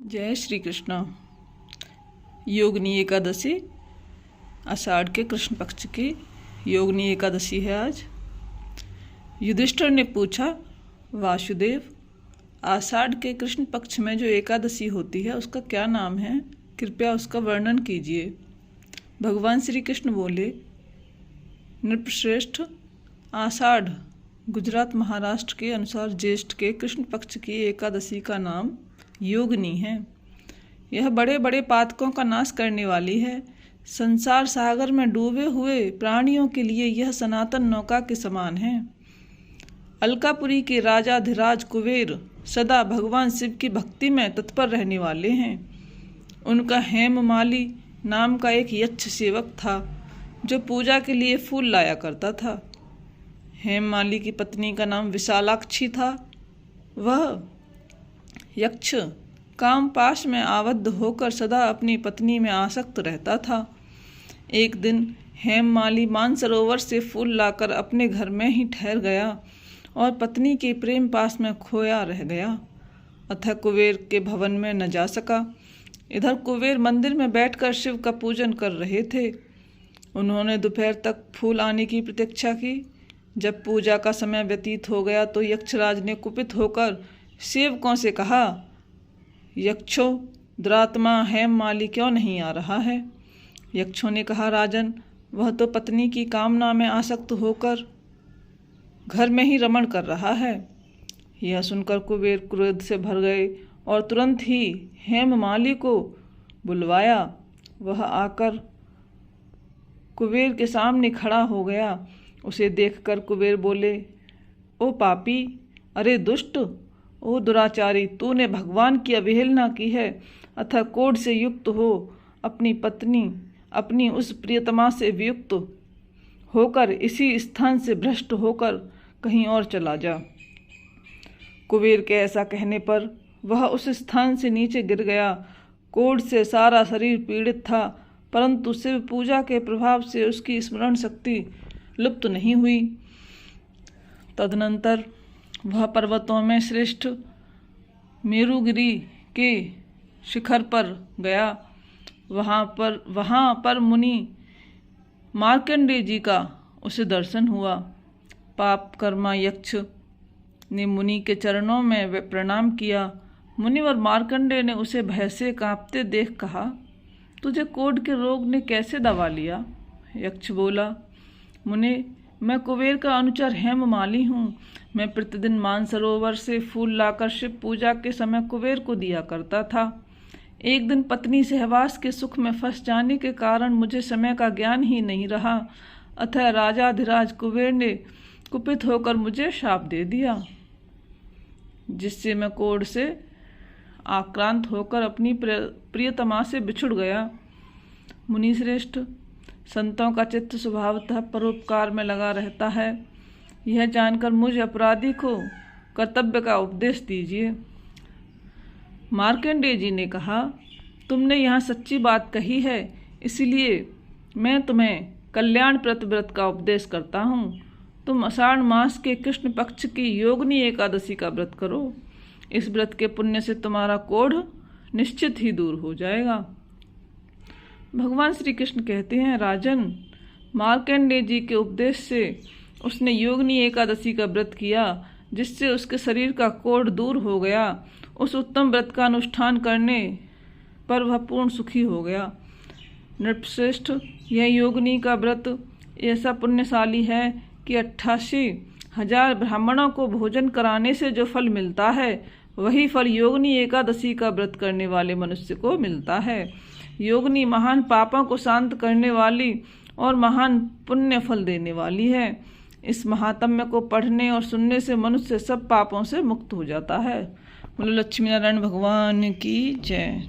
जय श्री कृष्ण। योगिनी एकादशी आषाढ़ के कृष्ण पक्ष की योगिनी एकादशी है आज। युधिष्ठिर ने पूछा, वासुदेव, आषाढ़ के कृष्ण पक्ष में जो एकादशी होती है उसका क्या नाम है? कृपया उसका वर्णन कीजिए। भगवान श्री कृष्ण बोले, नृपश्रेष्ठ, आषाढ़ गुजरात महाराष्ट्र के अनुसार ज्येष्ठ के कृष्ण पक्ष की एकादशी का नाम योगिनी है। यह बड़े बड़े पातकों का नाश करने वाली है। संसार सागर में डूबे हुए प्राणियों के लिए यह सनातन नौका के समान है। अलकापुरी के राजाधिराज कुबेर सदा भगवान शिव की भक्ति में तत्पर रहने वाले हैं। उनका हेममाली नाम का एक यक्ष सेवक था जो पूजा के लिए फूल लाया करता था। हेममाली की पत्नी का नाम विशालाक्षी था। वह यक्ष कामपाश में आबद्ध होकर सदा अपनी पत्नी में आसक्त रहता था। एक दिन हेममाली मानसरोवर से फूल लाकर अपने घर में ही ठहर गया और पत्नी के प्रेम पास में खोया रह गया। अतः कुबेर के भवन में न जा सका। इधर कुबेर मंदिर में बैठकर शिव का पूजन कर रहे थे। उन्होंने दोपहर तक फूल आने की प्रतीक्षा की। जब पूजा का समय व्यतीत हो गया तो यक्षराज ने कुपित होकर सेवकों से कहा, यक्षो, दुरात्मा हेममाली क्यों नहीं आ रहा है? यक्षों ने कहा, राजन, वह तो पत्नी की कामना में आसक्त होकर घर में ही रमण कर रहा है। यह सुनकर कुबेर क्रोध से भर गए और तुरंत ही हेममाली को बुलवाया। वह आकर कुबेर के सामने खड़ा हो गया। उसे देखकर कुबेर बोले, ओ पापी, अरे दुष्ट, ओ दुराचारी, तूने भगवान की अवहेलना की है। अतः क्रोध से युक्त हो अपनी पत्नी, अपनी उस प्रियतमा से वियुक्त होकर इसी स्थान से भ्रष्ट होकर कहीं और चला जा। कुबेर के ऐसा कहने पर वह उस स्थान से नीचे गिर गया। क्रोध से सारा शरीर पीड़ित था, परंतु शिव पूजा के प्रभाव से उसकी स्मरण शक्ति लुप्त नहीं हुई। तदनंतर वह पर्वतों में श्रेष्ठ मेरुगिरी के शिखर पर गया। वहाँ पर मुनि मार्कंडेय जी का उसे दर्शन हुआ। पाप कर्मा यक्ष ने मुनि के चरणों में प्रणाम किया। मुनिवर मार्कंडेय ने उसे भय से कांपते देख कहा, तुझे क्रोध के रोग ने कैसे दबा लिया? यक्ष बोला, मुने, मैं कुबेर का अनुचर हेममाली हूँ। मैं प्रतिदिन मानसरोवर से फूल लाकर शिव पूजा के समय कुबेर को दिया करता था। एक दिन पत्नी सहवास के सुख में फंस जाने के कारण मुझे समय का ज्ञान ही नहीं रहा। अतः राजाधिराज कुबेर ने कुपित होकर मुझे शाप दे दिया, जिससे मैं क्रोध से आक्रांत होकर अपनी प्रियतमा से बिछुड़ गया। मुनिश्रेष्ठ, संतों का चित्त स्वभावतः परोपकार में लगा रहता है। यह जानकर मुझ अपराधी को कर्तव्य का उपदेश दीजिए। मार्कंडेय जी ने कहा, तुमने यहाँ सच्ची बात कही है, इसलिए मैं तुम्हें कल्याणप्रद व्रत का उपदेश करता हूँ। तुम आषाढ़ मास के कृष्ण पक्ष की योगिनी एकादशी का व्रत करो। इस व्रत के पुण्य से तुम्हारा क्रोध निश्चित ही दूर हो जाएगा। भगवान श्री कृष्ण कहते हैं, राजन, मार्कंडेय जी के उपदेश से उसने योगिनी एकादशी का व्रत किया, जिससे उसके शरीर का क्रोध दूर हो गया। उस उत्तम व्रत का अनुष्ठान करने पर वह पूर्ण सुखी हो गया। नृपश्रेष्ठ, यह योगिनी का व्रत ऐसा पुण्यशाली है कि 88,000 ब्राह्मणों को भोजन कराने से जो फल मिलता है, वही फल योगिनी एकादशी का व्रत करने वाले मनुष्य को मिलता है। योगिनी महान पापों को शांत करने वाली और महान पुण्य फल देने वाली है। इस महात्म्य को पढ़ने और सुनने से मनुष्य सब पापों से मुक्त हो जाता है। बोलो लक्ष्मी नारायण भगवान की जय।